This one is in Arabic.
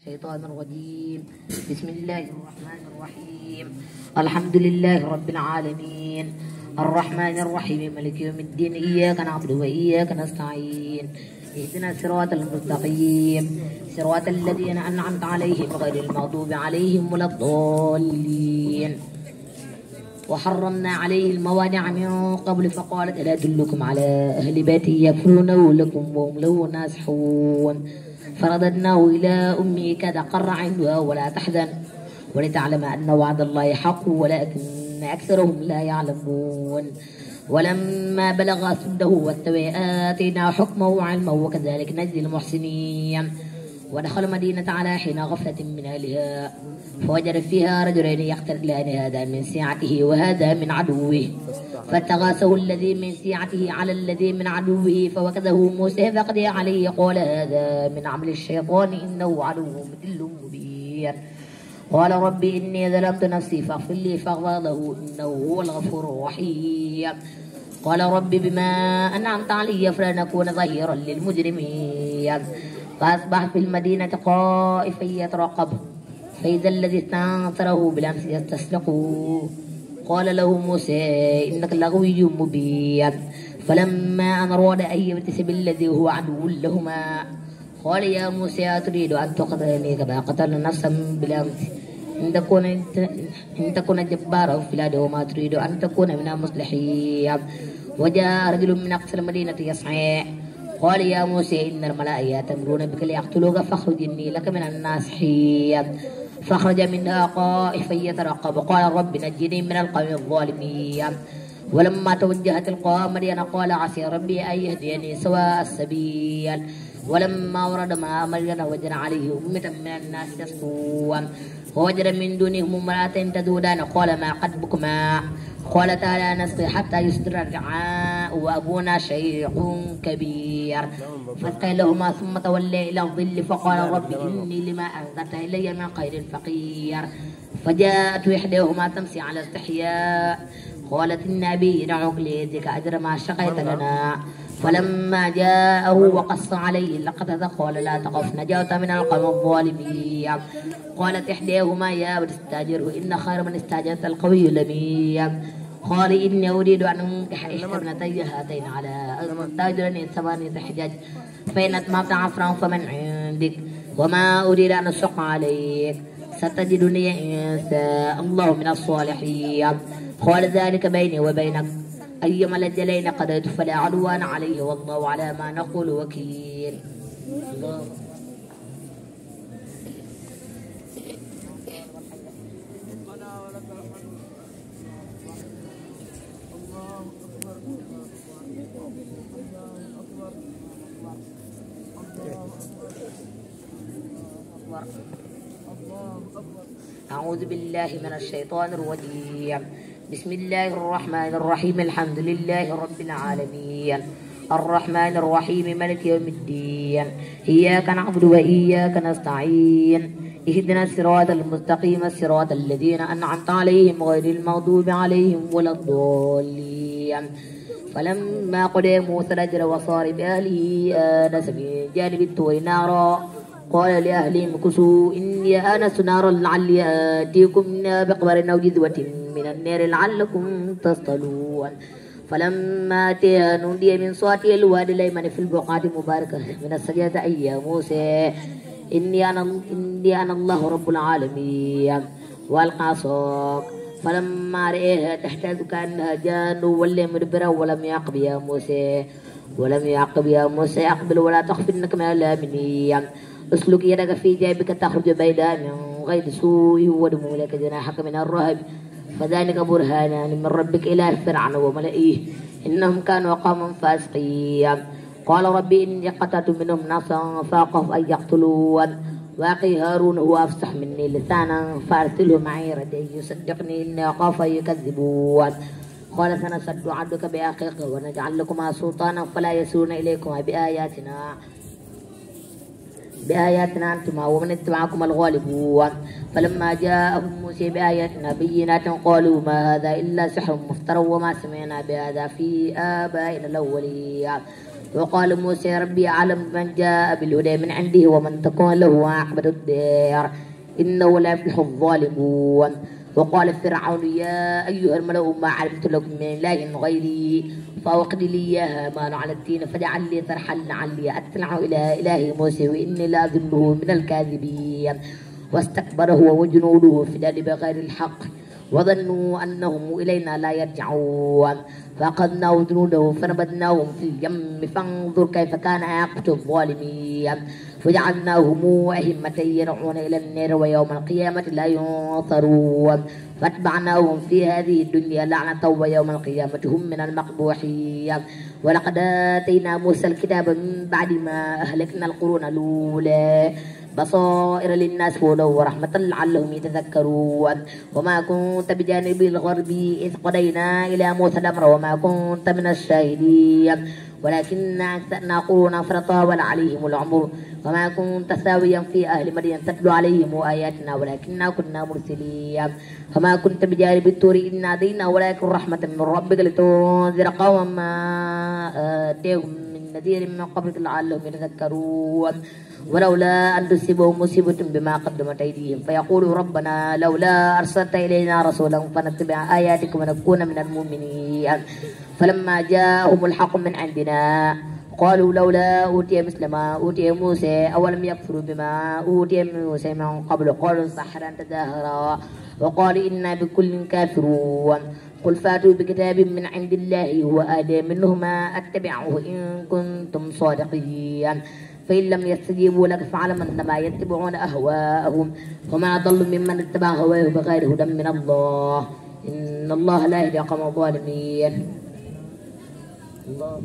الشيطان الرجيم. بسم الله الرحمن الرحيم. الحمد لله رب العالمين الرحمن الرحيم مالك يوم الدين. إياك نعبد وإياك نستعين. اهدنا الصراط المستقيم صراط الذين أنعمت عليهم غير المغضوب عليهم ولا الضالين. وحرمنا عليه الموانع من قبل فقالت ألا أدلكم على أهل بيت يكفلونه لكم وهم له ناصحون. فرددناه إلى أمه كي تقر عندها ولا تحزن ولتعلم أن وعد الله حق ولكن أكثرهم لا يعلمون. ولما بلغ أشده واستوى آتيناه حكمه وعلمه وكذلك نجزي المحسنين. ودخل مدينة على حين غفلة من أهلها فوجد فيها رجلين يقتتلان هذا من سيعته وهذا من عدوه فاستغاثه الذي من سيعته على الذي من عدوه فوكزه موسى فقضي عليه قال هذا من عمل الشيطان إنه عدو مضل مبين. قال رب إني ظلمت نفسي فاغفر لي فغفر له إنه هو الغفور الرحيم. قال رب بما أنعمت علي فلن أكون ظهيرا للمجرمين. فأصبح في المدينة خائفا يترقب فإذا الذي استنصره بالأمس يستصرخه. قال له موسى إنك لغوي مبين. فلما أن أراد أن يبتس بالذي هو عدو لهما قال يا موسى أتريد أن تقتلني كما قتل نفسا بالأمس إن تكون جبارا في الأرض وما تريد أن تكون من المصلحين. وجاء رجل من أقصى المدينة يسعى قال يا موسى إن الملأ يأتمرون بك ليقتلوك فاخرج إني لك من الناصحين. فخرج منها خائفا يترقب قال رب نجني من القوم الظالمين. ولما توجه تلقاء مدين قال عسى ربي أن يهديني سواء السبيل. ولما ورد ماء مدين وجد عليه أمة من الناس يسقون ووجد من دونهم امرأتين تذودان قال ما خطبكما قالتا لا نسقي حتى يصدر الرعاء وأبونا شيخ كبير. فسقي لهما ثم تولى إلى الظل فقال رب إني لما أنزلت إلي من خير فقير. فجاءت إحداهما تمشي على استحياء قالت إن أبي يدعوك ليجزيك أجر ما شقيت لنا. فلما جاءه وقص عليه اللقطة قال لا تخف نجوت من القوم الظالمين. قالت إحداهما يا أبت استأجره إن خير من استأجرت القوي الأمين. قال إني أريد أن أنكح إحدى ابنتي هاتين على أن تأجرني 8 حجج فإن أتممت عشرا فمن عندك وما أريد أن أشق عليك ستجدني إن شاء الله من الصالحين. قال ذلك بيني وبينك أيما الأجلين قضيت فلا عدوان عليه والله على ما نقول وكيل. الله أعوذ بالله من الشيطان الرجيم. بسم الله الرحمن الرحيم. الحمد لله رب العالمين الرحمن الرحيم مالك يوم الدين. إياك نعبد وإياك نستعين. اهدنا الصراط المستقيم صراط الذين أنعمت عليهم غير المغضوب عليهم ولا الضالين. فلما قضى موسى الأجر وصار بأهله آنس من جانب الطور نارا قال لأهلهم امكثوا إني آنست نارا لعلي آتيكم منها بخبر أو جذوة من النار لعلكم تصطلون. فلما أتيها نودي من صوت الوادي الأيمن في البقعة المباركة من السجدة أي يا موسى إني أنا الله رب العالمين. وألقى عصاك فلما رأيها تهتز كأنها جان ولى مدبرا ولم يعقب يا موسى أقبل ولا تخف إنك من الآمنين. اسلك يدك في جيبك تخرج بيضاء من غير سوء وادم لك جناحك من الرهب فذلك برهانان من ربك إلى فرعون وملئه إنهم كانوا قوما فاسقين. قال ربي إني قتلت منهم نفسا فأخاف أن يقتلون وأخي هارون هو أفصح مني لسانا فأرسله معي ردي يصدقني إني أخاف أن يكذبون. قال سنسد عبدك بأخيك ونجعل لكما سلطانا فلا يسرون إليكما بآياتنا أنتما ومن اتبعكما الغالبون. فلما جاءهم موسى بآياتنا بينات قالوا ما هذا إلا سحر مفترى وما سمعنا بهذا في آبائنا الأولين. وقال موسى ربي أعلم من جاء بالهدى من عنده ومن تكون له عاقبة الدار إنه لا يفلح الظالمون. وقال فرعون يا أيها الملأ ما علمت لكم من إله غيري فأوقد لي يا هامان على الدين فاجعل لي صرحا لعلي أطلع إلى إله موسى وإني لأظنه من الكاذبين. واستكبر هو وجنوده في الأرض بغير الحق وظنوا أنهم إلينا لا يرجعون فأخذناه وجنوده فنبذناهم في اليم فانظر كيف كان عاقبة الظالمين. فجعلناهم أئمة يدعون إلى النار ويوم القيامة لا ينصرون فاتبعناهم في هذه الدنيا لعنة ويوم القيامة هم من المقبوحين. ولقد آتينا موسى الكتاب من بعد ما أهلكنا القرون الأولى بصائر للناس هدى ورحمة لعلهم يتذكرون. وما كنت بجانب الغربي إذ قضينا إلى موسى الأمر وما كنت من الشاهدين ولكن أكثرنا قرونا فطال عليهم العمر وما كنت ساويا في أهل مدين تتلو عليهم آياتنا ولكننا كنا مرسلين. فما كنت بجانب الطور إذ نادينا ولكن رحمة من ربك لتنذر قوما ما آتيهم من نذير من قبلك لعلهم يتذكرون. ولولا أن تصيبهم مصيبة بما قدمت أيديهم فيقولوا ربنا لولا أرسلت إلينا رسولا فنتبع آياتك ونكون من المؤمنين. فلما جاءهم الحق من عندنا قالوا لولا أوتي مثل ما أوتي موسى أولم يكفروا بما أوتي موسى من قبل قالوا سحرا تظاهرا وقال إنا بكل كافرون. قل فاتوا بكتاب من عند الله هو أهدى منهما أتبعه إن كنتم صادقين. فإن لم يستجيبوا لك فاعلم أنما يتبعون أهواءهم وما ضل ممن اتبع هواه بغير هدى من الله إن الله لا يهدي القوم الظالمين. الله